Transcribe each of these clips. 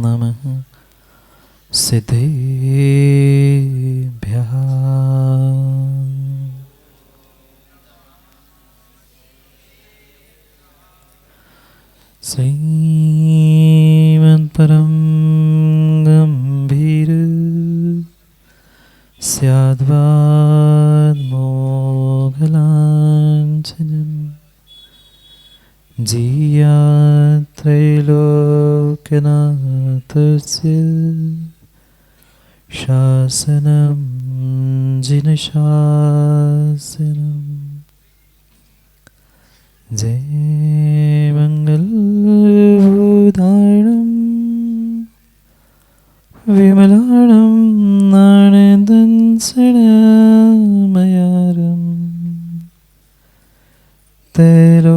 नमः सिद्धेभ्यः। श्रीमन्परं गम्भीर स्याद्वान्मोघलाञ्छनम् जियात्रैलोक्यनाथस्य शासनं जिनशासनम्। जय मंगलभूतारणं विमलाणं नारदंसनमयारं तैलोयसेयाणं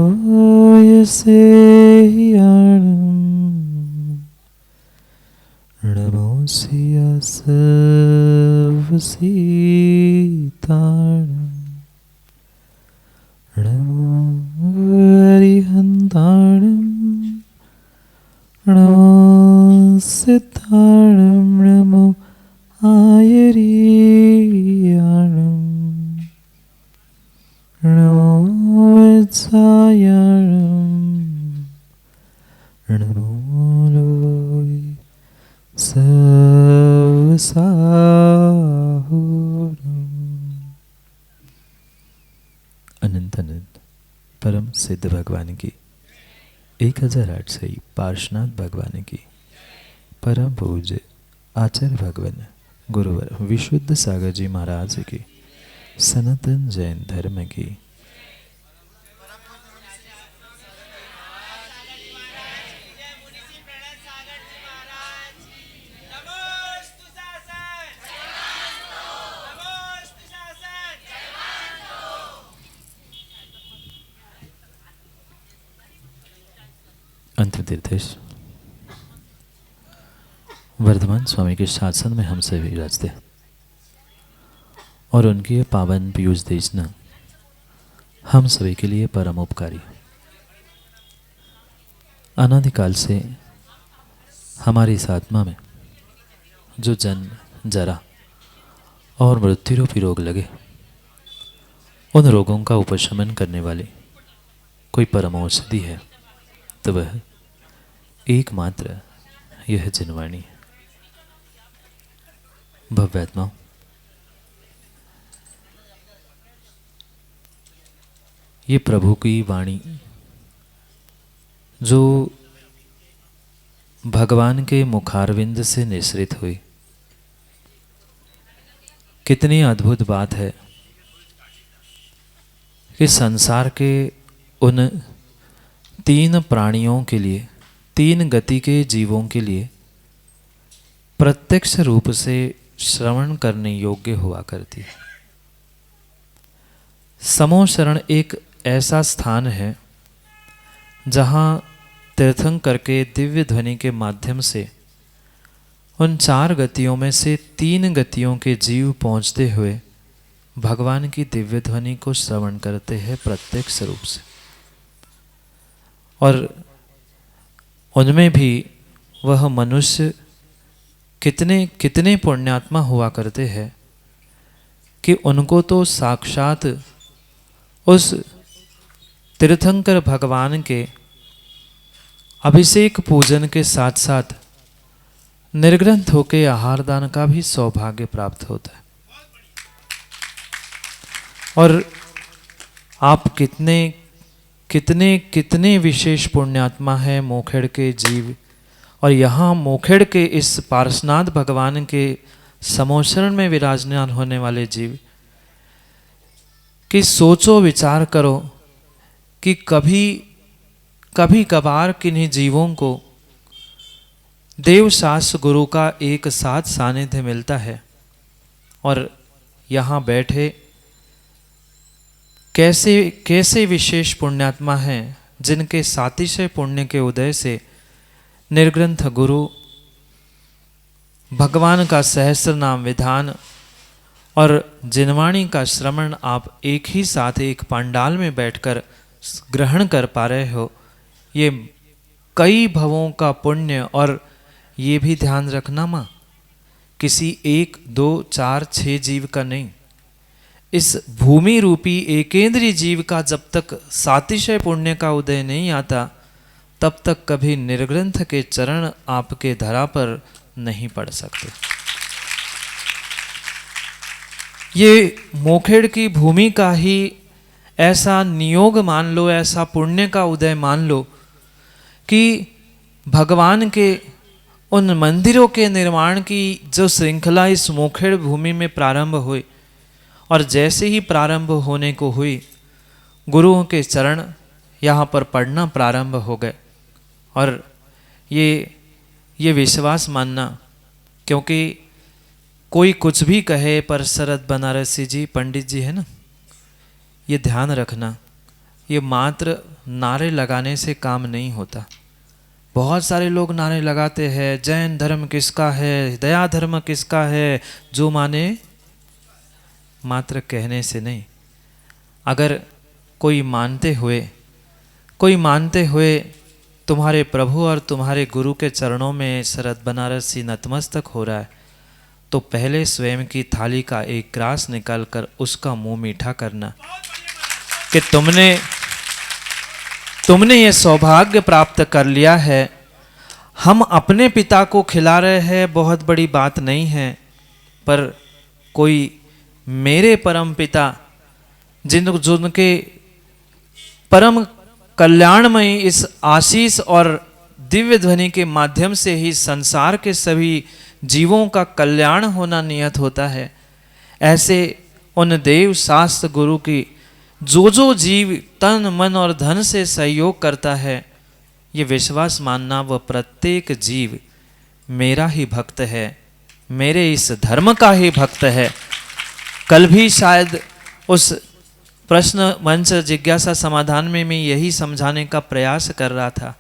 नमोऽस्यासवसीताणं नमो हरिहन्ताणं नमो सिद्धाणं नमो आयरीयाणं नमो वत्सायाणं नमो लोय सवसाहुरम्। अनंत अनंत परम सिद्ध भगवान की 1008 सही पार्श्वनाथ भगवान की परम पूज्य आचार्य भगवान गुरुवर विशुद्ध सागर जी महाराज की सनातन जैन धर्म की अंतिम तीर्थेश वर्धमान स्वामी के शासन में हम सभी विराजते और उनकी ये पावन पीयूष देशना हम सभी के लिए परम उपकारी। अनादिकाल से हमारी इस आत्मा में जो जन्म जरा और मृत्यु रूपी रोग लगे, उन रोगों का उपशमन करने वाली कोई परम औषधि है तो वह एकमात्र यह जिनवाणी है। भव्यात्माओं, ये प्रभु की वाणी जो भगवान के मुखारविंद से निसृत हुई, कितनी अद्भुत बात है कि संसार के उन 3 प्राणियों के लिए, 3 गति के जीवों के लिए प्रत्यक्ष रूप से श्रवण करने योग्य हुआ करती है। समो शरण एक ऐसा स्थान है जहाँ तीर्थंकर के दिव्य ध्वनि के माध्यम से उन 4 गतियों में से 3 गतियों के जीव पहुँचते हुए भगवान की दिव्य ध्वनि को श्रवण करते हैं प्रत्यक्ष रूप से। और उनमें भी वह मनुष्य कितने कितने पुण्यात्मा हुआ करते हैं कि उनको तो साक्षात उस तीर्थंकर भगवान के अभिषेक पूजन के साथ साथ निर्ग्रंथ होकर आहार दान का भी सौभाग्य प्राप्त होता है। और आप कितने कितने कितने विशेष पुण्यात्मा है मोखेड़ के जीव, और यहाँ मोखेड़ के इस पार्श्वनाथ भगवान के समोशरण में विराजमान होने वाले जीव कि सोचो विचार करो कि कभी कभार किन्हीं जीवों को देव शास्त्र गुरु का एक साथ सानिध्य मिलता है और यहाँ बैठे कैसे कैसे विशेष पुण्यात्मा हैं जिनके सातिशय पुण्य के उदय से निर्ग्रंथ गुरु भगवान का सहस्त्र नाम विधान और जिनवाणी का श्रवण आप एक ही साथ एक पंडाल में बैठकर ग्रहण कर पा रहे हो, ये कई भवों का पुण्य। और ये भी ध्यान रखना माँ, किसी 1, 2, 4, 6 जीव का नहीं, इस भूमि रूपी एकेंद्रीय जीव का जब तक सातिशय पुण्य का उदय नहीं आता, तब तक कभी निर्ग्रंथ के चरण आपके धरा पर नहीं पड़ सकते। ये मोखेड़ की भूमि का ही ऐसा नियोग मान लो, ऐसा पुण्य का उदय मान लो कि भगवान के उन मंदिरों के निर्माण की जो श्रृंखला इस मोखेड़ भूमि में प्रारंभ हुई, और जैसे ही प्रारंभ होने को हुई, गुरुओं के चरण यहाँ पर पढ़ना प्रारंभ हो गए। और ये विश्वास मानना, क्योंकि कोई कुछ भी कहे पर शरद बनारसी जी, पंडित जी है ना, ये ध्यान रखना, ये मात्र नारे लगाने से काम नहीं होता। बहुत सारे लोग नारे लगाते हैं, जैन धर्म किसका है, दया धर्म किसका है, जो माने मात्र कहने से नहीं। अगर कोई मानते हुए तुम्हारे प्रभु और तुम्हारे गुरु के चरणों में शरद बनारसी नतमस्तक हो रहा है, तो पहले स्वयं की थाली का एक ग्रास निकालकर उसका मुंह मीठा करना कि तुमने ये सौभाग्य प्राप्त कर लिया है। हम अपने पिता को खिला रहे हैं, बहुत बड़ी बात नहीं है, पर कोई मेरे परम पिता जिनके परम कल्याणमयी इस आशीष और दिव्य ध्वनि के माध्यम से ही संसार के सभी जीवों का कल्याण होना नियत होता है, ऐसे उन देव शास्त्र गुरु की जो जीव तन मन और धन से सहयोग करता है, ये विश्वास मानना वह प्रत्येक जीव मेरा ही भक्त है, मेरे इस धर्म का ही भक्त है। कल भी शायद उस प्रश्न मंच जिज्ञासा समाधान में मैं यही समझाने का प्रयास कर रहा था,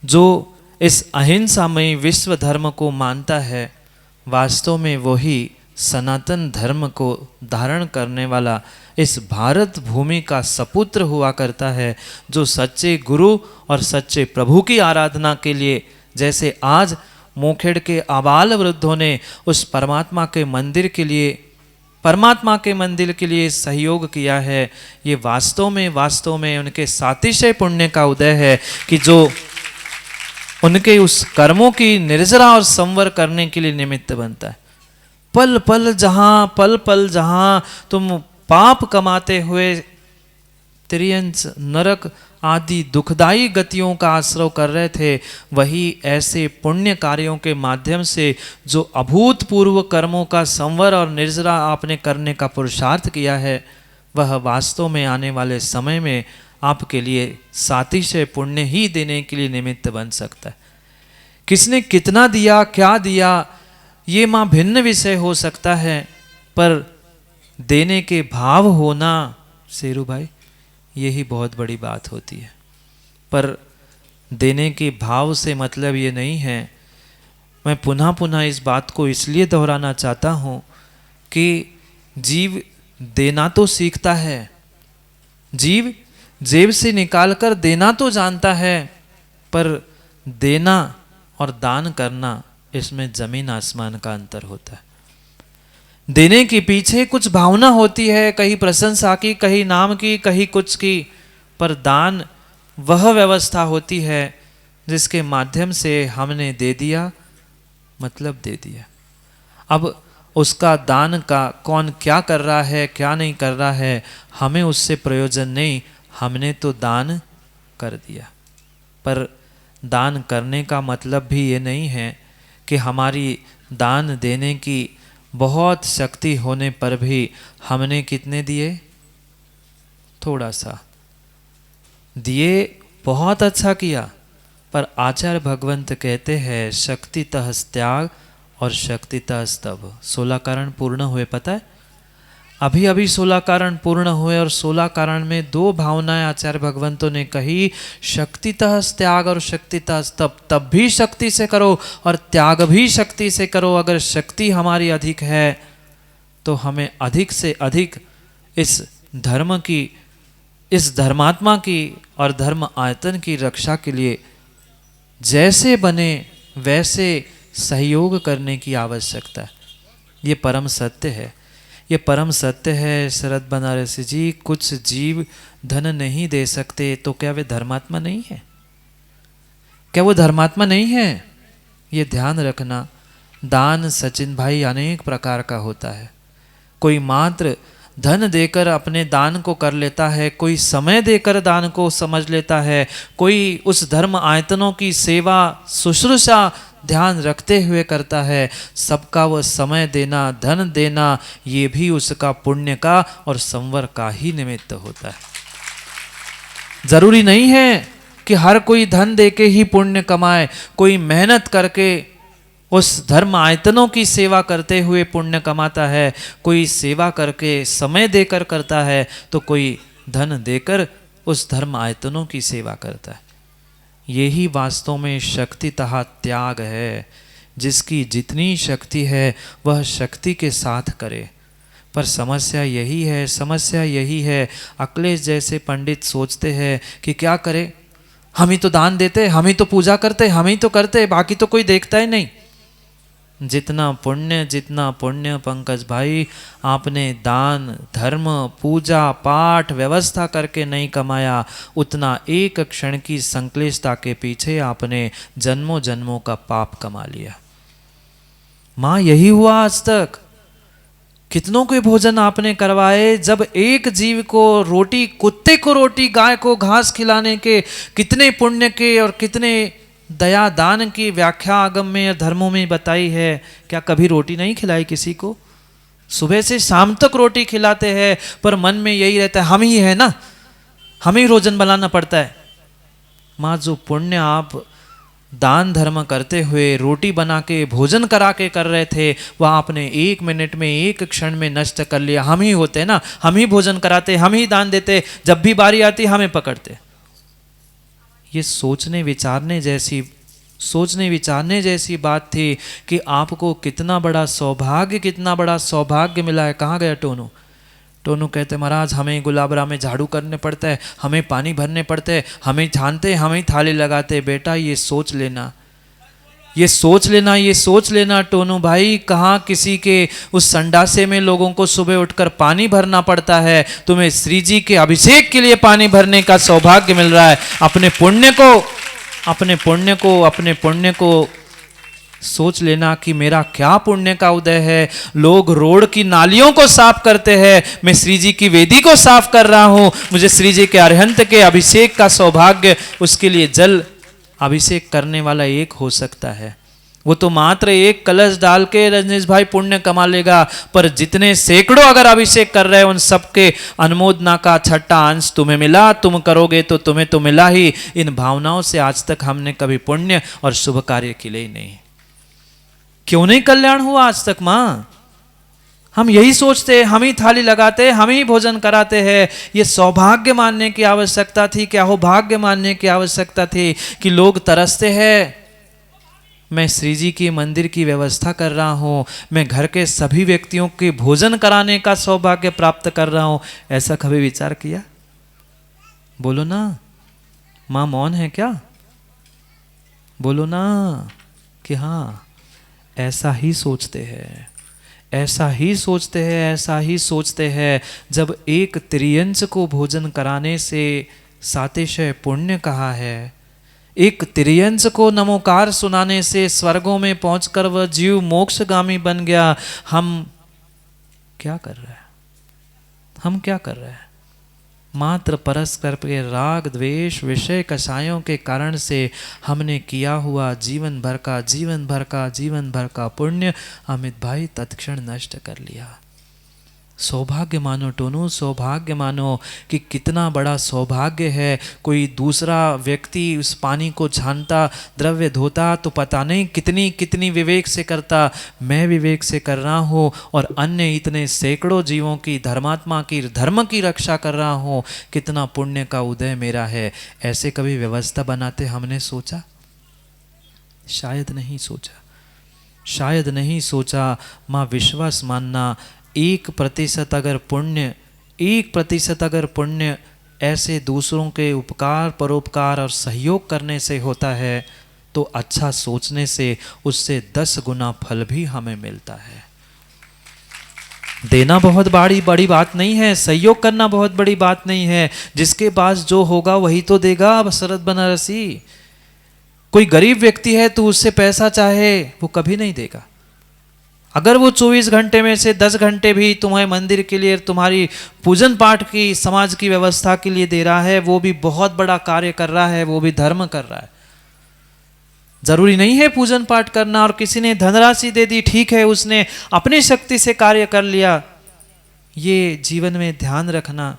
जो इस अहिंसामयी विश्व धर्म को मानता है, वास्तव में वही सनातन धर्म को धारण करने वाला इस भारत भूमि का सपुत्र हुआ करता है, जो सच्चे गुरु और सच्चे प्रभु की आराधना के लिए, जैसे आज मोखेड़ के आबाल वृद्धों ने उस परमात्मा के मंदिर के लिए सहयोग किया है, ये वास्तव में उनके सातिशय पुण्य का उदय है कि जो उनके उस कर्मों की निर्जरा और संवर करने के लिए निमित्त बनता है। पल पल जहां तुम पाप कमाते हुए त्रियंच नरक आदि दुखदाई गतियों का आश्रय कर रहे थे, वही ऐसे पुण्य कार्यों के माध्यम से जो अभूतपूर्व कर्मों का संवर और निर्जरा आपने करने का पुरुषार्थ किया है, वह वास्तव में आने वाले समय में आपके लिए सातिशय पुण्य ही देने के लिए निमित्त बन सकता है। किसने कितना दिया, क्या दिया, ये मां भिन्न विषय हो सकता है, पर देने के भाव होना, शेरू भाई, यही बहुत बड़ी बात होती है। पर देने के भाव से मतलब ये नहीं है, मैं पुनः इस बात को इसलिए दोहराना चाहता हूँ कि जीव देना तो सीखता है, जीव जेब से निकालकर देना तो जानता है, पर देना और दान करना, इसमें जमीन आसमान का अंतर होता है। देने के पीछे कुछ भावना होती है, कहीं प्रशंसा की, कहीं नाम की, कहीं कुछ की, पर दान वह व्यवस्था होती है जिसके माध्यम से हमने दे दिया, मतलब दे दिया। अब उसका दान का कौन क्या कर रहा है, क्या नहीं कर रहा है, हमें उससे प्रयोजन नहीं, हमने तो दान कर दिया। पर दान करने का मतलब भी ये नहीं है कि हमारी दान देने की बहुत शक्ति होने पर भी हमने कितने दिए, थोड़ा सा दिए, बहुत अच्छा किया, पर आचार्य भगवंत कहते हैं शक्तितः त्याग और शक्तितः स्तव। 16 कारण पूर्ण हुए, पता है? अभी 16 कारण पूर्ण हुए, और 16 कारण में 2 भावनाएं आचार्य भगवंतों ने कही, शक्तितः त्याग और शक्तितः स्तव। तब भी शक्ति से करो और त्याग भी शक्ति से करो। अगर शक्ति हमारी अधिक है तो हमें अधिक से अधिक इस धर्म की इस धर्मात्मा की और धर्म आयतन की रक्षा के लिए जैसे बने वैसे सहयोग करने की आवश्यकता है। ये परम सत्य है, ये परम सत्य है शरद बनारसी जी। कुछ जीव धन नहीं दे सकते तो क्या वे धर्मात्मा नहीं है? क्या वो धर्मात्मा नहीं है? ये ध्यान रखना। दान सचिन भाई अनेक प्रकार का होता है। कोई मात्र धन देकर अपने दान को कर लेता है, कोई समय देकर दान को समझ लेता है, कोई उस धर्म आयतनों की सेवा शुश्रूषा ध्यान रखते हुए करता है। सबका वह समय देना, धन देना, ये भी उसका पुण्य का और संवर का ही निमित्त होता है। जरूरी नहीं है कि हर कोई धन देके ही पुण्य कमाए। कोई मेहनत करके उस धर्म आयतनों की सेवा करते हुए पुण्य कमाता है, कोई सेवा करके समय देकर करता है, तो कोई धन देकर उस धर्म आयतनों की सेवा करता है। यही वास्तव में शक्तितः त्याग है। जिसकी जितनी शक्ति है वह शक्ति के साथ करे। पर समस्या यही है, अखिलेश जैसे पंडित सोचते हैं कि क्या करें, हम ही तो दान देते, हम ही तो पूजा करते, हम ही तो करते, बाकी तो कोई देखता ही नहीं। जितना पुण्य पंकज भाई आपने दान धर्म पूजा पाठ व्यवस्था करके नहीं कमाया, उतना एक क्षण की संक्लिष्टता के पीछे आपने जन्मों जन्मों का पाप कमा लिया। माँ यही हुआ आज तक। कितनों के भोजन आपने करवाए। जब एक जीव को रोटी, कुत्ते को रोटी, गाय को घास खिलाने के कितने पुण्य के और कितने दया दान की व्याख्या आगम में या धर्मों में बताई है। क्या कभी रोटी नहीं खिलाई किसी को? सुबह से शाम तक रोटी खिलाते हैं, पर मन में यही रहता है हम ही है ना, हमें ही भोजन बनाना पड़ता है। माँ जो पुण्य आप दान धर्म करते हुए रोटी बना के भोजन करा के कर रहे थे, वह आपने 1 मिनट में, 1 क्षण में नष्ट कर लिया। हम ही होते ना, हम ही भोजन कराते, हम ही दान देते, जब भी बारी आती हमें पकड़ते। ये सोचने विचारने जैसी बात थी कि आपको कितना बड़ा सौभाग्य मिला है। कहाँ गया टोनू? टोनू कहते महाराज हमें गुलाबरा में झाड़ू करने पड़ता है, हमें पानी भरने पड़ते हैं, हमें छानते, हमें थाली लगाते। बेटा ये सोच लेना टोनू भाई, कहाँ किसी के उस संडासे में लोगों को सुबह उठकर पानी भरना पड़ता है। तुम्हें श्री जी के अभिषेक के लिए पानी भरने का सौभाग्य मिल रहा है। अपने पुण्य को सोच लेना कि मेरा क्या पुण्य का उदय है। लोग रोड की नालियों को साफ करते हैं, मैं श्री जी की वेदी को साफ कर रहा हूं। मुझे श्री जी के अरहंत के अभिषेक का सौभाग्य, उसके लिए जल अभिषेक करने वाला एक हो सकता है। वो तो मात्र एक कलश डाल के रजनीश भाई पुण्य कमा लेगा, पर जितने सैकड़ों अगर अभिषेक कर रहे हैं उन सबके अनुमोदना का छठा अंश तुम्हें मिला। तुम करोगे तो तुम्हें तो मिला ही। इन भावनाओं से आज तक हमने कभी पुण्य और शुभ कार्य किए ही नहीं। क्यों नहीं कल्याण हुआ आज तक माँ? हम यही सोचते, हम ही थाली लगाते, हम ही भोजन कराते हैं। ये सौभाग्य मानने की आवश्यकता थी, क्या हो भाग्य मानने की आवश्यकता थी कि लोग तरसते हैं। मैं श्री जी के मंदिर की व्यवस्था कर रहा हूँ, मैं घर के सभी व्यक्तियों के भोजन कराने का सौभाग्य प्राप्त कर रहा हूँ। ऐसा कभी विचार किया? बोलो ना, माँ मौन है क्या? बोलो ना कि हाँ, ऐसा ही सोचते हैं। जब एक त्रियंश को भोजन कराने से सातिशय पुण्य कहा है, एक त्रियंश को नमोकार सुनाने से स्वर्गों में पहुंचकर वह जीव मोक्षगामी बन गया। हम क्या कर रहे हैं? मात्र परस्पर के राग द्वेष विषय कषायों के कारण से हमने किया हुआ जीवन भर का पुण्य अमित भाई तत्क्षण नष्ट कर लिया। सौभाग्य मानो टोनू, सौभाग्य मानो कि कितना बड़ा सौभाग्य है। कोई दूसरा व्यक्ति उस पानी को छानता, द्रव्य धोता तो पता नहीं कितनी विवेक से करता। मैं विवेक से कर रहा हूँ और अन्य इतने सैकड़ों जीवों की, धर्मात्मा की, धर्म की रक्षा कर रहा हूँ। कितना पुण्य का उदय मेरा है। ऐसे कभी व्यवस्था बनाते हमने सोचा? शायद नहीं सोचा। माँ विश्वास मानना, 1% अगर पुण्य ऐसे दूसरों के उपकार परोपकार और सहयोग करने से होता है, तो अच्छा सोचने से उससे 10 गुना फल भी हमें मिलता है। देना बहुत बड़ी बात नहीं है, सहयोग करना बहुत बड़ी बात नहीं है। जिसके पास जो होगा वही तो देगा। शरद बनारसी, कोई गरीब व्यक्ति है तो उससे पैसा चाहे वो कभी नहीं देगा। अगर वो 24 घंटे में से 10 घंटे भी तुम्हें मंदिर के लिए, तुम्हारी पूजन पाठ की, समाज की व्यवस्था के लिए दे रहा है, वो भी बहुत बड़ा कार्य कर रहा है, वो भी धर्म कर रहा है। जरूरी नहीं है पूजन पाठ करना। और किसी ने धनराशि दे दी, ठीक है, उसने अपनी शक्ति से कार्य कर लिया। ये जीवन में ध्यान रखना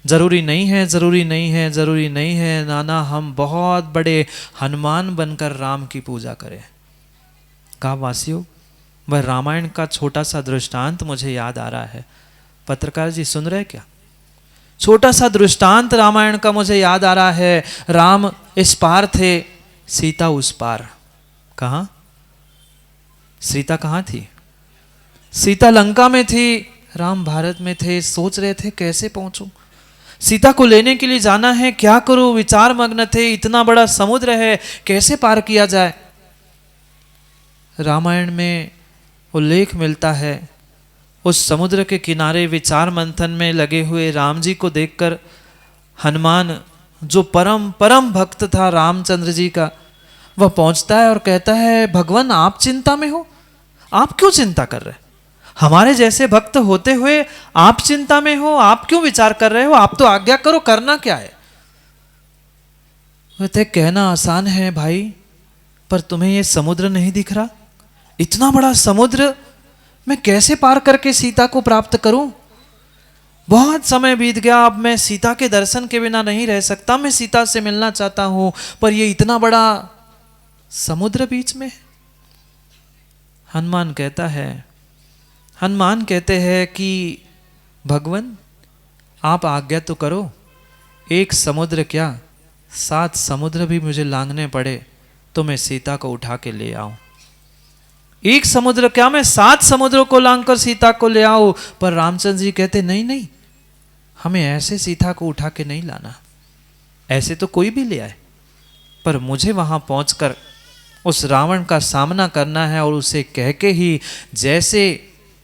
जरूरी नहीं है, जरूरी नहीं है, जरूरी नहीं है नाना हम बहुत बड़े हनुमान बनकर राम की पूजा करें। कहा वासियों, वह रामायण का छोटा सा दृष्टांत मुझे याद आ रहा है। पत्रकार जी सुन रहे क्या? छोटा सा दृष्टांत रामायण का मुझे याद आ रहा है। राम इस पार थे, सीता उस पार। कहाँ? सीता कहाँ थी? सीता लंका में थी, राम भारत में थे। सोच रहे थे कैसे पहुंचूं, सीता को लेने के लिए जाना है, क्या करूं, विचार मग्न थे। इतना बड़ा समुद्र है, कैसे पार किया जाए। रामायण में उल्लेख मिलता है, उस समुद्र के किनारे विचार मंथन में लगे हुए राम जी को देखकर हनुमान, जो परम परम भक्त था रामचंद्र जी का, वह पहुंचता है और कहता है, भगवान आप चिंता में हो, आप क्यों चिंता कर रहे हैं? हमारे जैसे भक्त होते हुए आप चिंता में हो, आप क्यों विचार कर रहे हो? आप तो आज्ञा करो, करना क्या है? कहते कहना आसान है भाई, पर तुम्हें ये समुद्र नहीं दिख रहा? इतना बड़ा समुद्र मैं कैसे पार करके सीता को प्राप्त करूं? बहुत समय बीत गया, अब मैं सीता के दर्शन के बिना नहीं रह सकता। मैं सीता से मिलना चाहता हूं, पर ये इतना बड़ा समुद्र बीच में। हनुमान कहते हैं कि भगवान आप आज्ञा तो करो, एक समुद्र क्या 7 समुद्र भी मुझे लांघने पड़े तो मैं सीता को उठा के ले आऊं। एक समुद्र क्या, मैं 7 समुद्रों को लांघकर सीता को ले आऊं। पर रामचंद्र जी कहते नहीं नहीं, हमें ऐसे सीता को उठा के नहीं लाना। ऐसे तो कोई भी ले आए, पर मुझे वहां पहुंचकर उस रावण का सामना करना है और उसे कह के ही जैसे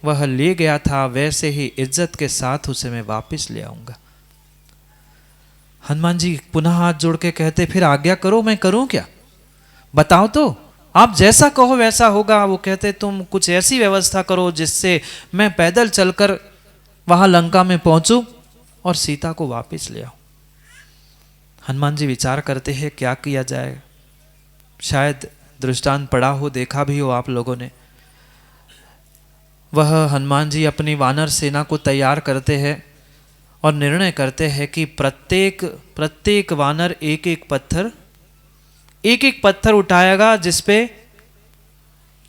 वह ले गया था वैसे ही इज्जत के साथ उसे मैं वापस ले आऊंगा। हनुमान जी पुनः हाथ जोड़ के कहते, फिर आज्ञा करो, मैं करूं क्या? बताओ तो, आप जैसा कहो वैसा होगा। वो कहते तुम कुछ ऐसी व्यवस्था करो जिससे मैं पैदल चलकर वहां लंका में पहुंचूं और सीता को वापस ले आऊं। हनुमान जी विचार करते हैं क्या किया जाए। शायद दृष्टांत पढ़ा हो, देखा भी हो आप लोगों ने। वह हनुमान जी अपनी वानर सेना को तैयार करते हैं और निर्णय करते हैं कि प्रत्येक वानर एक एक पत्थर उठाएगा जिस पे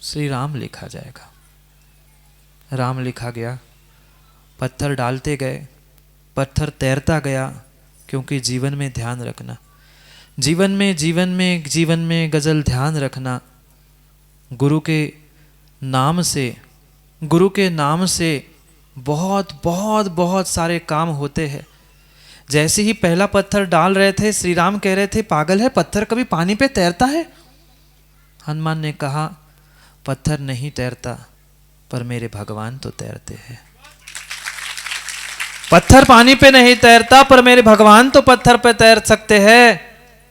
श्री राम लिखा जाएगा। राम लिखा गया, पत्थर डालते गए, पत्थर तैरता गया। क्योंकि जीवन में ध्यान रखना, जीवन में गजल ध्यान रखना। गुरु के नाम से बहुत बहुत बहुत सारे काम होते हैं। जैसे ही पहला पत्थर डाल रहे थे, श्री राम कह रहे थे पागल है, पत्थर कभी पानी पे तैरता है? हनुमान ने कहा पत्थर नहीं तैरता, पर मेरे भगवान तो तैरते हैं। पत्थर पानी पे नहीं तैरता, पर मेरे भगवान तो पत्थर पे तैर सकते हैं।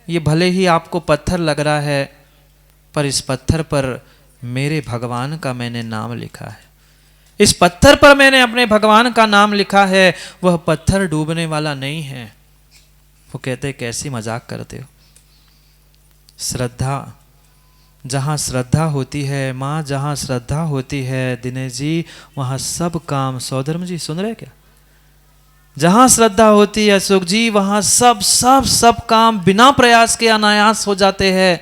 ये भले ही आपको पत्थर लग रहा है, पर इस पत्थर पर मेरे भगवान का मैंने नाम लिखा है। इस पत्थर पर मैंने अपने भगवान का नाम लिखा है। वह पत्थर डूबने वाला नहीं है। वो कहते कैसी मजाक करते हो। श्रद्धा, जहाँ श्रद्धा होती है माँ, जहाँ श्रद्धा होती है दिनेश जी, वहाँ सब काम, सौधर्म जी सुन रहे क्या? जहाँ श्रद्धा होती है सुख जी, वहाँ सब काम बिना प्रयास के अनायास हो जाते हैं।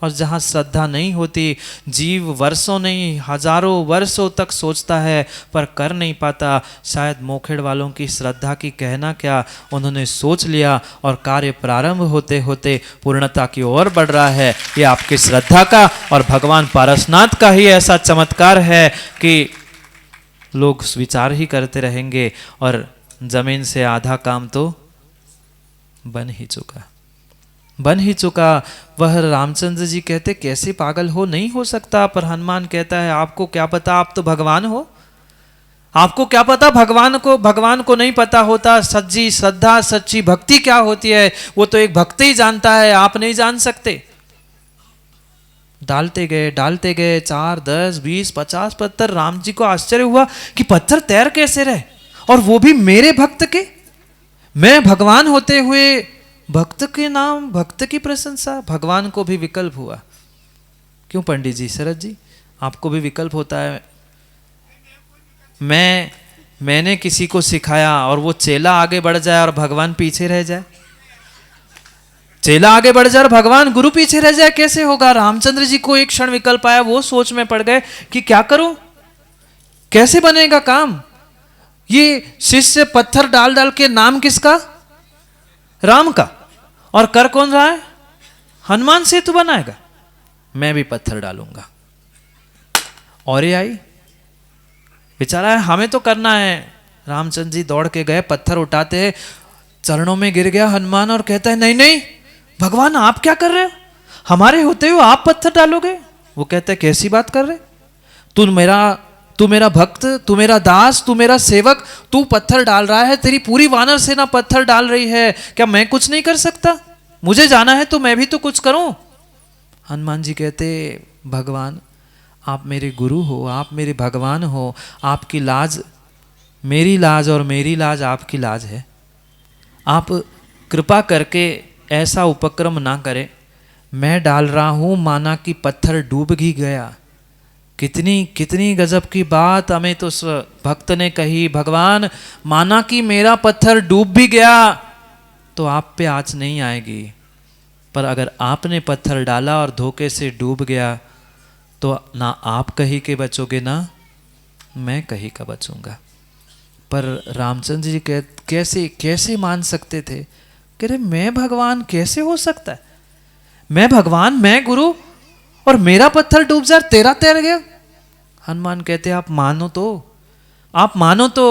और जहाँ श्रद्धा नहीं होती, जीव वर्षों नहीं हजारों वर्षों तक सोचता है पर कर नहीं पाता। शायद मोखेड़ वालों की श्रद्धा की कहना क्या, उन्होंने सोच लिया और कार्य प्रारंभ होते होते पूर्णता की ओर बढ़ रहा है। ये आपकी श्रद्धा का और भगवान पारसनाथ का ही ऐसा चमत्कार है कि लोग विचार ही करते रहेंगे और जमीन से आधा काम तो बन ही चुका, बन ही चुका। वह रामचंद्र जी कहते कैसे पागल हो, नहीं हो सकता। पर हनुमान कहता है आपको क्या पता, आप तो भगवान हो, आपको क्या पता, भगवान को नहीं पता होता सच्ची श्रद्धा सच्ची भक्ति क्या होती है, वो तो एक भक्त ही जानता है, आप नहीं जान सकते। डालते गए 4, 10, 20, 50 पत्थर। राम जी को आश्चर्य हुआ कि पत्थर तैर कैसे रहे, और वो भी मेरे भक्त के। मैं भगवान होते हुए भक्त के नाम, भक्त की प्रशंसा। भगवान को भी विकल्प हुआ। क्यों पंडित जी, शरद जी, आपको भी विकल्प होता है? मैंने किसी को सिखाया और वो चेला आगे बढ़ जाए और भगवान पीछे रह जाए, चेला आगे बढ़ जाए और भगवान गुरु पीछे रह जाए, कैसे होगा? रामचंद्र जी को एक क्षण विकल्प आया, वो सोच में पड़ गए कि क्या करूं, कैसे बनेगा काम। ये शिष्य पत्थर डाल डाल के नाम किसका? राम का। और कर कौन रहा है? हनुमान सेतु बनाएगा, मैं भी पत्थर डालूंगा। और ये आई बेचारा है, हमें तो करना है। रामचंद्र जी दौड़ के गए, पत्थर उठाते हैं, चरणों में गिर गया हनुमान और कहता है नहीं नहीं भगवान आप क्या कर रहे हो, हमारे होते हुए आप पत्थर डालोगे? वो कहता है कैसी बात कर रहे, तू मेरा भक्त, तू मेरा दास, तू मेरा सेवक, तू पत्थर डाल रहा है, तेरी पूरी वानर सेना पत्थर डाल रही है, क्या मैं कुछ नहीं कर सकता? मुझे जाना है तो मैं भी तो कुछ करूं। हनुमान जी कहते भगवान आप मेरे गुरु हो, आप मेरे भगवान हो, आपकी लाज मेरी लाज और मेरी लाज आपकी लाज है। आप कृपा करके ऐसा उपक्रम ना करें, मैं डाल रहा हूं माना कि पत्थर डूब ही गया। कितनी गजब की बात हमें तो भक्त ने कही, भगवान माना कि मेरा पत्थर डूब भी गया तो आप पे आँच नहीं आएगी, पर अगर आपने पत्थर डाला और धोखे से डूब गया तो ना आप कहीं के बचोगे ना मैं कहीं का बचूंगा। पर रामचंद्र जी कैसे मान सकते थे? कह रहे मैं भगवान कैसे हो सकता है, मैं भगवान, मैं गुरु, और मेरा पत्थर डूब जाए, तेरा तैर गया। हनुमान कहते आप मानो तो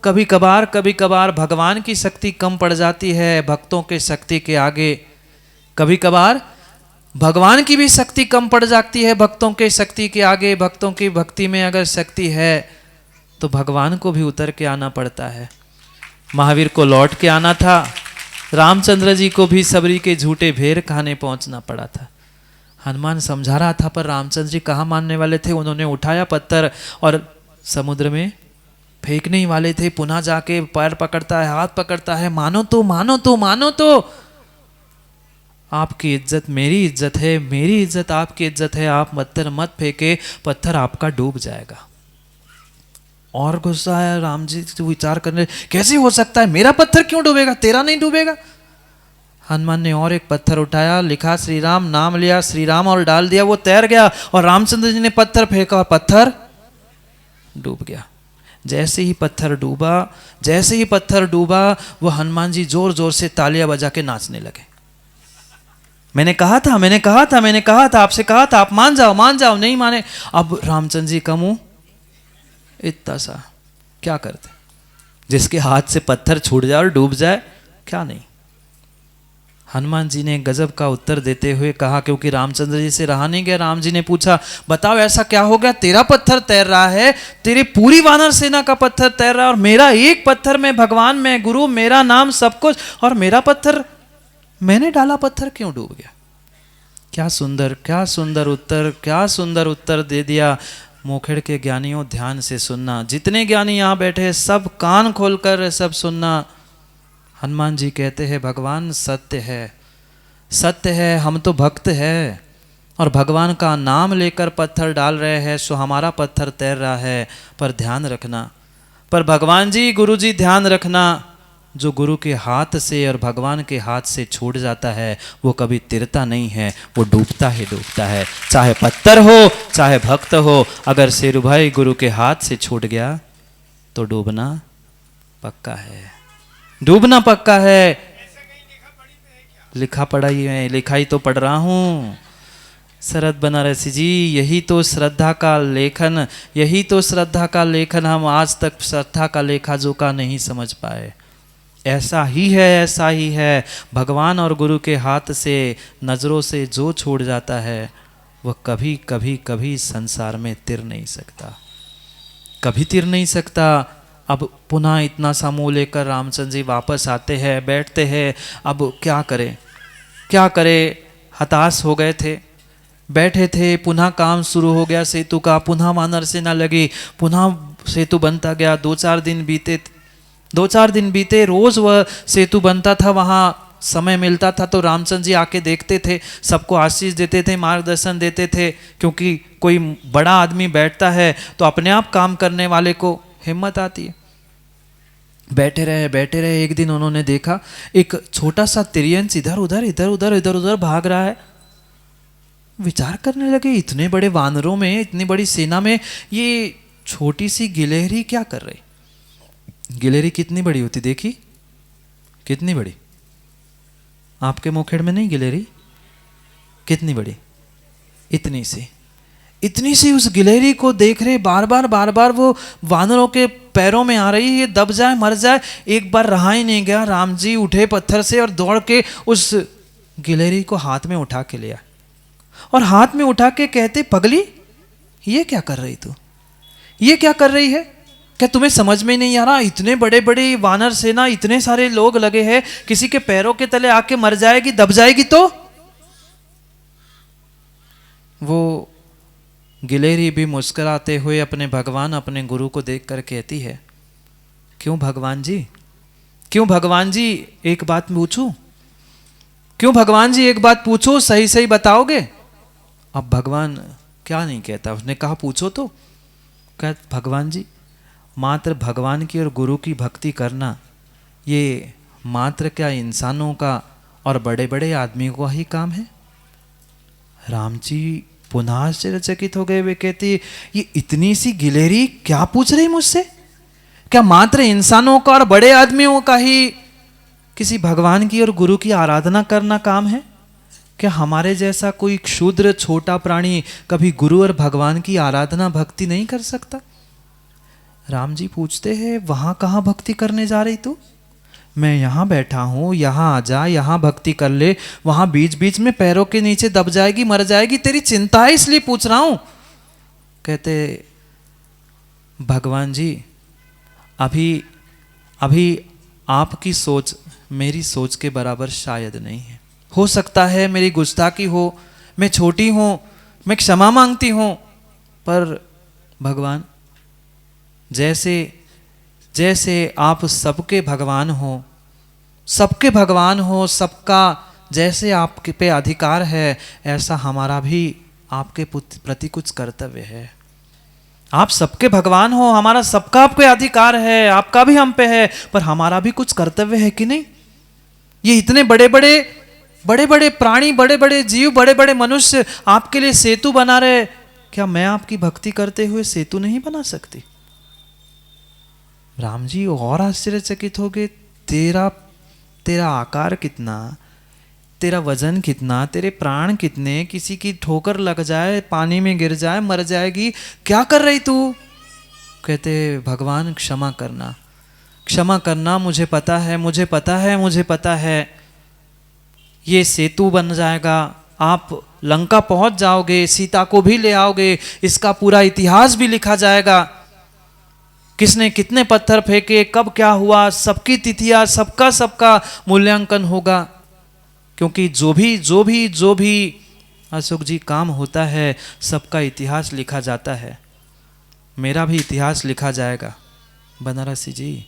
कभी कभार भगवान की शक्ति कम पड़ जाती है भक्तों के शक्ति के आगे, कभी कभार भगवान की भी शक्ति कम पड़ जाती है भक्तों के शक्ति के आगे। भक्तों की भक्ति में अगर शक्ति है तो भगवान को भी उतर के आना पड़ता है। महावीर को लौट के आना था, रामचंद्र जी को भी सबरी के झूठे भेर खाने पहुंचना पड़ा था। हनुमान समझा रहा था पर रामचंद्र जी कहाँ मानने वाले थे। उन्होंने उठाया पत्थर और समुद्र में फेंकने ही वाले थे। पुनः जाके पैर पकड़ता है, हाथ पकड़ता है, मानो तो आपकी इज्जत मेरी इज्जत है, मेरी इज्जत आपकी इज्जत है, आप पत्थर मत फेंके, पत्थर आपका डूब जाएगा। और गुस्सा है राम जी, तो विचार करने कैसे हो सकता है, मेरा पत्थर क्यों डूबेगा, तेरा नहीं डूबेगा। हनुमान ने और एक पत्थर उठाया, लिखा श्री राम, नाम लिया श्री राम और डाल दिया, वो तैर गया। और रामचंद्र जी ने पत्थर फेंका और पत्थर डूब गया। जैसे ही पत्थर डूबा वो हनुमान जी जोर जोर से तालियां बजा के नाचने लगे। मैंने कहा था आपसे कहा था आप मान जाओ, नहीं माने। अब रामचंद्र जी का मुंह इतना सा, क्या करते, जिसके हाथ से पत्थर छूट जाए और डूब जाए, क्या नहीं। हनुमान जी ने गजब का उत्तर देते हुए कहा, क्योंकि रामचंद्र जी से रहा नहीं गया। राम जी ने पूछा बताओ ऐसा क्या हो गया, तेरा पत्थर तैर रहा है, तेरे पूरी वानर सेना का पत्थर तैर रहा है, और मेरा एक पत्थर, मैं भगवान, मैं गुरु, मेरा नाम सब कुछ, और मेरा पत्थर, मैंने डाला पत्थर क्यों डूब गया। क्या सुंदर उत्तर दे दिया। मोखेड़ के ज्ञानियों ध्यान से सुनना, जितने ज्ञानी यहाँ बैठे सब कान खोलकर सब सुनना। हनुमान जी कहते हैं भगवान सत्य है, हम तो भक्त है और भगवान का नाम लेकर पत्थर डाल रहे हैं, सो हमारा पत्थर तैर रहा है। पर ध्यान रखना, पर भगवान जी, गुरु जी ध्यान रखना, जो गुरु के हाथ से और भगवान के हाथ से छूट जाता है वो कभी तिरता नहीं है, वो डूबता है। चाहे पत्थर हो चाहे भक्त हो, अगर शेरू भाई गुरु के हाथ से छूट गया तो डूबना पक्का है। लिखा पढ़ाई है, लिखाई तो पढ़ रहा हूँ। शरद बनारसी जी, यही तो श्रद्धा का लेखन हम आज तक श्रद्धा का लेखा जोखा नहीं समझ पाए। ऐसा ही है, ऐसा ही है। भगवान और गुरु के हाथ से, नज़रों से जो छूट जाता है वह कभी कभी कभी संसार में तिर नहीं सकता, कभी तिर नहीं सकता। अब पुनः इतना सा मुँह लेकर रामचंद्र जी वापस आते हैं, बैठते हैं। अब क्या करें, क्या करें, हताश हो गए थे, बैठे थे। पुनः काम शुरू हो गया सेतु का, पुनः वानर सेना लगी, पुनः सेतु बनता गया। 2-4 दिन बीते, 2-4 दिन बीते, रोज वह सेतु बनता था। वहाँ समय मिलता था तो रामचंद्र जी आके देखते थे, सबको आशीष देते थे, मार्गदर्शन देते थे। क्योंकि कोई बड़ा आदमी बैठता है तो अपने आप काम करने वाले को हिम्मत आती है। बैठे रहे, बैठे रहे। एक दिन उन्होंने देखा एक छोटा सा तिर्यंस इधर उधर इधर उधर इधर उधर भाग रहा है। विचार करने लगे, इतने बड़े वानरों में, इतनी बड़ी सेना में ये छोटी सी गिलहरी क्या कर रही। गिलहरी कितनी बड़ी होती, देखी कितनी बड़ी, आपके मुखेड़ में नहीं गिलहरी, कितनी बड़ी, इतनी सी, इतनी सी उस गिलहरी को देख रहे। बार बार वो वानरों के पैरों में आ रही है, ये दब जाए मर जाए। एक बार रहा ही नहीं गया, राम जी उठे पत्थर से और दौड़ के उस गिलहरी को हाथ में उठा के लिया और हाथ में उठा के कहते, पगली ये क्या कर रही तू, ये क्या कर रही है, क्या तुम्हें समझ में नहीं आ रहा, इतने बड़े बड़े वानर सेना, इतने सारे लोग लगे हैं, किसी के पैरों के तले आके मर जाएगी, दब जाएगी तो। वो गिलहरी भी मुस्कुराते हुए अपने भगवान, अपने गुरु को देखकर कहती है, क्यों भगवान जी, क्यों भगवान जी, एक बात पूछूं, क्यों भगवान जी, एक बात पूछो, सही सही बताओगे। अब भगवान क्या नहीं कहता, उसने कहा पूछो तो। कह भगवान जी, मात्र भगवान की और गुरु की भक्ति करना ये मात्र क्या इंसानों का और बड़े बड़े आदमियों का ही काम है। राम जी पुनः आश्चर्यचकित हो गए। वे कहती, ये इतनी सी गिलहरी क्या पूछ रही मुझसे, क्या मात्र इंसानों का और बड़े आदमियों का ही किसी भगवान की और गुरु की आराधना करना काम है। क्या हमारे जैसा कोई क्षुद्र छोटा प्राणी कभी गुरु और भगवान की आराधना भक्ति नहीं कर सकता। राम जी पूछते हैं, वहां कहाँ भक्ति करने जा रही तू, मैं यहाँ बैठा हूँ, यहाँ आ जा, यहाँ भक्ति कर ले, वहाँ बीच बीच में पैरों के नीचे दब जाएगी, मर जाएगी, तेरी चिंता है इसलिए पूछ रहा हूँ। कहते, भगवान जी अभी अभी आपकी सोच मेरी सोच के बराबर शायद नहीं है। हो सकता है मेरी गुस्ताखी हो, मैं छोटी हूँ, मैं क्षमा मांगती हूँ, पर भगवान जैसे जैसे आप सबके भगवान हो, सबके भगवान हो, सबका जैसे आपके पे अधिकार है, ऐसा हमारा भी आपके प्रति कुछ कर्तव्य है। आप सबके भगवान हो, हमारा सबका आप पे अधिकार है, आपका भी हम पे है, पर हमारा भी कुछ कर्तव्य है कि नहीं। ये इतने बड़े बड़े प्राणी, बड़े बड़े जीव, बड़े बड़े मनुष्य आपके लिए सेतु बना रहे, क्या मैं आपकी भक्ति करते हुए सेतु नहीं बना सकती। राम जी और आश्चर्यचकित हो गए, तेरा आकार कितना, तेरा वजन कितना, तेरे प्राण कितने, किसी की ठोकर लग जाए, पानी में गिर जाए, मर जाएगी, क्या कर रही तू। कहते, भगवान क्षमा करना, क्षमा करना, मुझे पता है, मुझे पता है, मुझे पता है, ये सेतु बन जाएगा, आप लंका पहुंच जाओगे, सीता को भी ले आओगे, इसका पूरा इतिहास भी लिखा जाएगा, किसने कितने पत्थर फेंके, कब क्या हुआ, सबकी तिथियां, सबका मूल्यांकन होगा। क्योंकि जो भी अशोक जी काम होता है, सबका इतिहास लिखा जाता है। मेरा भी इतिहास लिखा जाएगा बनारसी जी,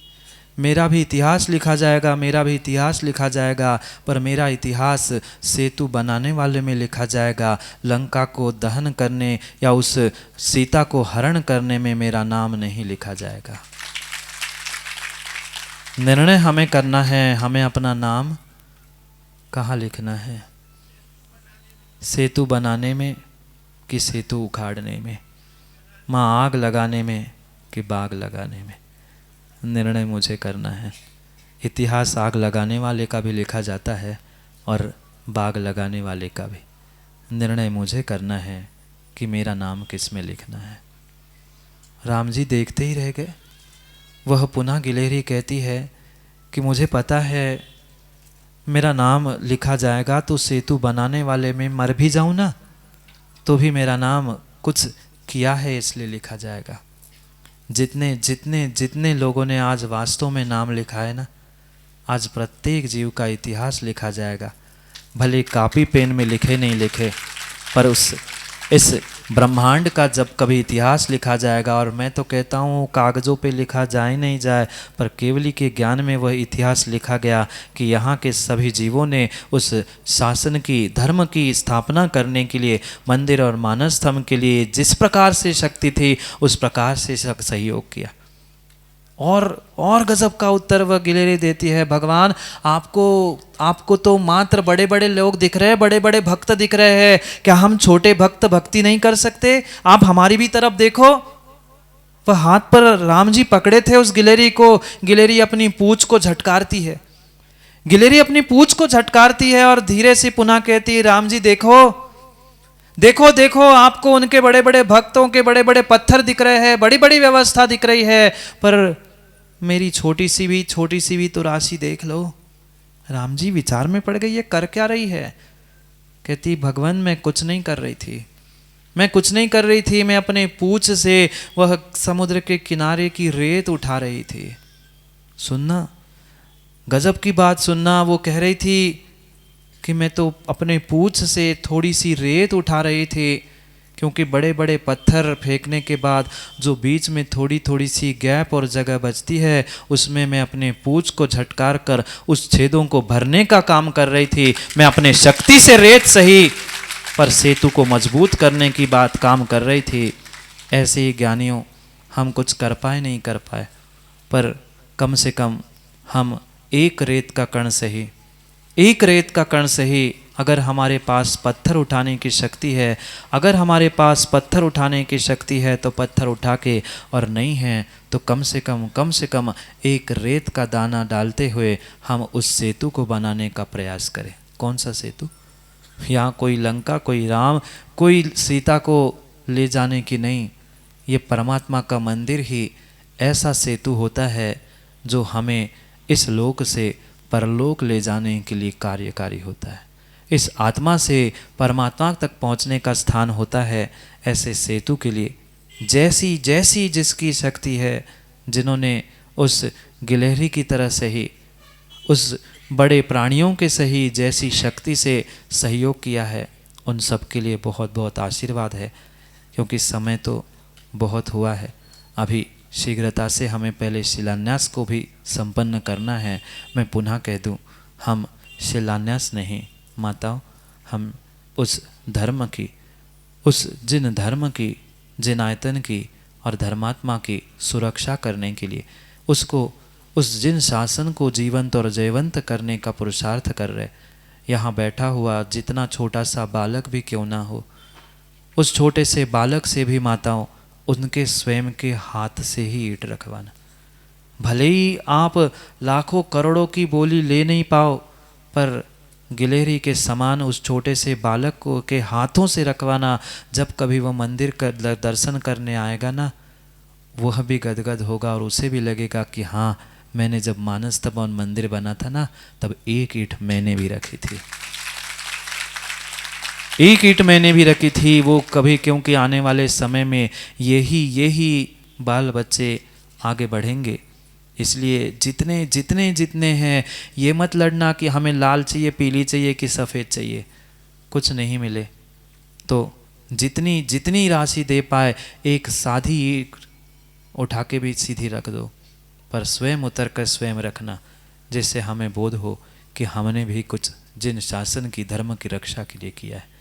मेरा भी इतिहास लिखा जाएगा, मेरा भी इतिहास लिखा जाएगा, पर मेरा इतिहास सेतु बनाने वाले में लिखा जाएगा। लंका को दहन करने या उस सीता को हरण करने में मेरा नाम नहीं लिखा जाएगा। निर्णय हमें करना है, हमें अपना नाम कहाँ लिखना है, सेतु बनाने में कि सेतु उखाड़ने में, माँ आग लगाने में कि बाग लगाने में। निर्णय मुझे करना है। इतिहास आग लगाने वाले का भी लिखा जाता है और बाग लगाने वाले का भी। निर्णय मुझे करना है कि मेरा नाम किस में लिखना है। राम जी देखते ही रह गए। वह पुनः गिलहरी कहती है कि मुझे पता है मेरा नाम लिखा जाएगा तो सेतु बनाने वाले में मर भी जाऊं ना तो भी मेरा नाम कुछ किया है इसलिए लिखा जाएगा। जितने जितने जितने लोगों ने आज वास्तव में नाम लिखा है ना, आज प्रत्येक जीव का इतिहास लिखा जाएगा। भले कॉपी पेन में लिखे नहीं लिखे, पर इस ब्रह्मांड का जब कभी इतिहास लिखा जाएगा, और मैं तो कहता हूँ कागज़ों पे लिखा जाए नहीं जाए, पर केवली के ज्ञान में वह इतिहास लिखा गया कि यहाँ के सभी जीवों ने उस शासन की, धर्म की स्थापना करने के लिए, मंदिर और मानस स्तंभ के लिए जिस प्रकार से शक्ति थी उस प्रकार से सहयोग किया। और गजब का उत्तर वह गिलेरी देती है, भगवान आपको तो मात्र बड़े बड़े लोग दिख रहे हैं, बड़े बड़े भक्त दिख रहे हैं, क्या हम छोटे भक्त भक्ति नहीं कर सकते? आप हमारी भी तरफ देखो। वह हाथ पर राम जी पकड़े थे उस गिलेरी को, गिलेरी अपनी पूंछ को झटकारती है, गिलेरी अपनी पूंछ को झटकारती है और धीरे से पुनः कहती है, राम जी देखो देखो देखो, आपको उनके बड़े बड़े भक्तों के बड़े बड़े पत्थर दिख रहे हैं, बड़ी बड़ी व्यवस्था दिख रही है, पर मेरी छोटी सी भी तो राशि देख लो। राम जी विचार में पड़ गई, ये कर क्या रही है? कहती, भगवान मैं कुछ नहीं कर रही थी, मैं कुछ नहीं कर रही थी, मैं अपने पूंछ से वह समुद्र के किनारे की रेत उठा रही थी। सुनना, गजब की बात सुनना, वो कह रही थी कि मैं तो अपने पूंछ से थोड़ी सी रेत उठा रही थी, क्योंकि बड़े बड़े पत्थर फेंकने के बाद जो बीच में थोड़ी थोड़ी सी गैप और जगह बचती है, उसमें मैं अपने पूंछ को झटकार कर उस छेदों को भरने का काम कर रही थी। मैं अपने शक्ति से रेत सही, पर सेतु को मजबूत करने की बात काम कर रही थी। ऐसे ही ज्ञानियों, हम कुछ कर पाए नहीं कर पाए, पर कम से कम हम एक रेत का कण सही, एक रेत का कण सही, अगर हमारे पास पत्थर उठाने की शक्ति है, अगर हमारे पास पत्थर उठाने की शक्ति है तो पत्थर उठा के, और नहीं है तो कम से कम एक रेत का दाना डालते हुए हम उस सेतु को बनाने का प्रयास करें। कौन सा सेतु? यहाँ कोई लंका, कोई राम, कोई सीता को ले जाने की नहीं, ये परमात्मा का मंदिर ही ऐसा सेतु होता है जो हमें इस लोक से परलोक ले जाने के लिए कार्यकारी होता है, इस आत्मा से परमात्मा तक पहुंचने का स्थान होता है। ऐसे सेतु के लिए जैसी जैसी जिसकी शक्ति है, जिन्होंने उस गिलहरी की तरह से ही, उस बड़े प्राणियों के सही जैसी शक्ति से सहयोग किया है, उन सब के लिए बहुत बहुत आशीर्वाद है। क्योंकि समय तो बहुत हुआ है, अभी शीघ्रता से हमें पहले शिलान्यास को भी संपन्न करना है। मैं पुनः कह दूं, हम शिलान्यास नहीं माताओं, हम उस धर्म की, जिन धर्म की, जिन आयतन की और धर्मात्मा की सुरक्षा करने के लिए, उस जिन शासन को जीवंत और जयवंत करने का पुरुषार्थ कर रहे, यहाँ बैठा हुआ जितना छोटा सा बालक भी क्यों ना हो, उस छोटे से बालक से भी माताओं उनके स्वयं के हाथ से ही ईंट रखवाना। भले ही आप लाखों करोड़ों की बोली ले नहीं पाओ, पर गिलहरी के समान उस छोटे से बालक को के हाथों से रखवाना। जब कभी वह मंदिर का दर्शन करने आएगा ना, वह भी गदगद होगा और उसे भी लगेगा कि हाँ, मैंने जब मानस तपोवन मंदिर बना था ना, तब एक ईंट मैंने भी रखी थी, एक ईंट मैंने भी रखी थी। वो कभी, क्योंकि आने वाले समय में यही बाल बच्चे आगे बढ़ेंगे, इसलिए जितने हैं, ये मत लड़ना कि हमें लाल चाहिए, पीली चाहिए कि सफ़ेद चाहिए। कुछ नहीं मिले तो जितनी राशि दे पाए, एक साधी ईंट उठा के भी सीधी रख दो, पर स्वयं उतर कर स्वयं रखना, जिससे हमें बोध हो कि हमने भी कुछ जिन शासन की, धर्म की रक्षा के लिए किया है।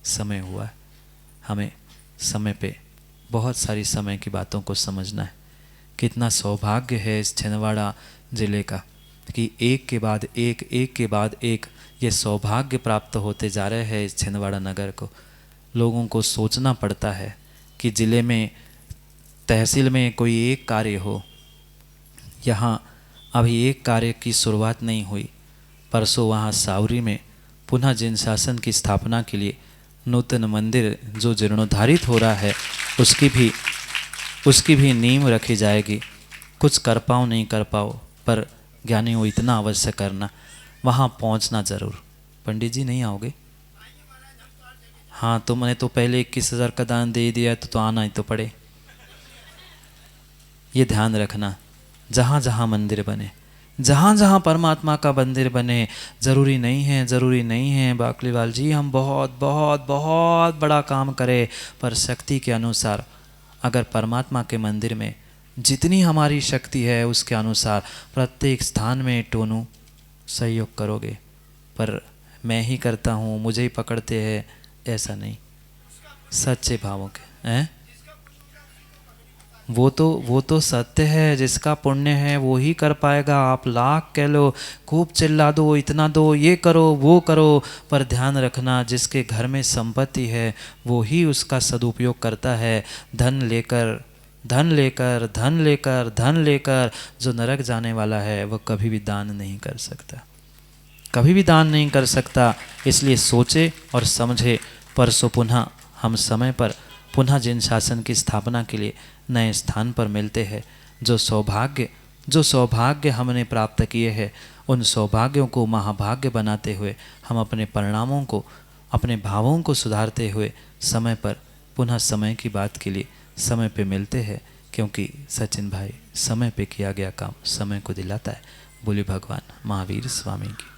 समय हुआ है, हमें समय पे बहुत सारी समय की बातों को समझना है। कितना सौभाग्य है इस छिंदवाड़ा ज़िले का कि एक के बाद एक ये सौभाग्य प्राप्त होते जा रहे हैं इस छिंदवाड़ा नगर को। लोगों को सोचना पड़ता है कि ज़िले में, तहसील में कोई एक कार्य हो। यहाँ अभी एक कार्य की शुरुआत नहीं हुई। परसों वहाँ सावरी में पुनः जिन शासन की स्थापना के लिए नूतन मंदिर जो जीर्णोद्धारित हो रहा है, उसकी भी नींव रखी जाएगी। कुछ कर पाओ नहीं कर पाओ, पर ज्ञानी हो इतना अवश्य करना, वहाँ पहुँचना ज़रूर। पंडित जी नहीं आओगे? हाँ, तो मैंने तो पहले 21,000 का दान दे दिया तो आना ही तो पड़े। ये ध्यान रखना, जहाँ जहाँ मंदिर बने, जहाँ जहाँ परमात्मा का मंदिर बने, ज़रूरी नहीं है, ज़रूरी नहीं है बाकलीवाल जी हम बहुत बहुत बहुत बड़ा काम करें, पर शक्ति के अनुसार अगर परमात्मा के मंदिर में जितनी हमारी शक्ति है उसके अनुसार प्रत्येक स्थान में टोनू सहयोग करोगे। पर मैं ही करता हूँ, मुझे ही पकड़ते हैं, ऐसा नहीं। सच्चे भावों के हैं, वो तो सत्य है। जिसका पुण्य है वो ही कर पाएगा। आप लाख कह लो, खूब चिल्ला दो, इतना दो, ये करो वो करो, पर ध्यान रखना जिसके घर में संपत्ति है वो ही उसका सदुपयोग करता है। धन लेकर धन लेकर धन लेकर धन लेकर जो नरक जाने वाला है वह कभी भी दान नहीं कर सकता, कभी भी दान नहीं कर सकता। इसलिए सोचे और समझे। परसों पुनः हम समय पर पुनः जिन शासन की स्थापना के लिए नए स्थान पर मिलते हैं, जो सौभाग्य हमने प्राप्त किए हैं, उन सौभाग्यों को महाभाग्य बनाते हुए हम अपने परिणामों को, अपने भावों को सुधारते हुए समय पर पुनः समय की बात के लिए समय पे मिलते हैं। क्योंकि सचिन भाई, समय पे किया गया काम समय को दिलाता है। बोले भगवान महावीर स्वामी की।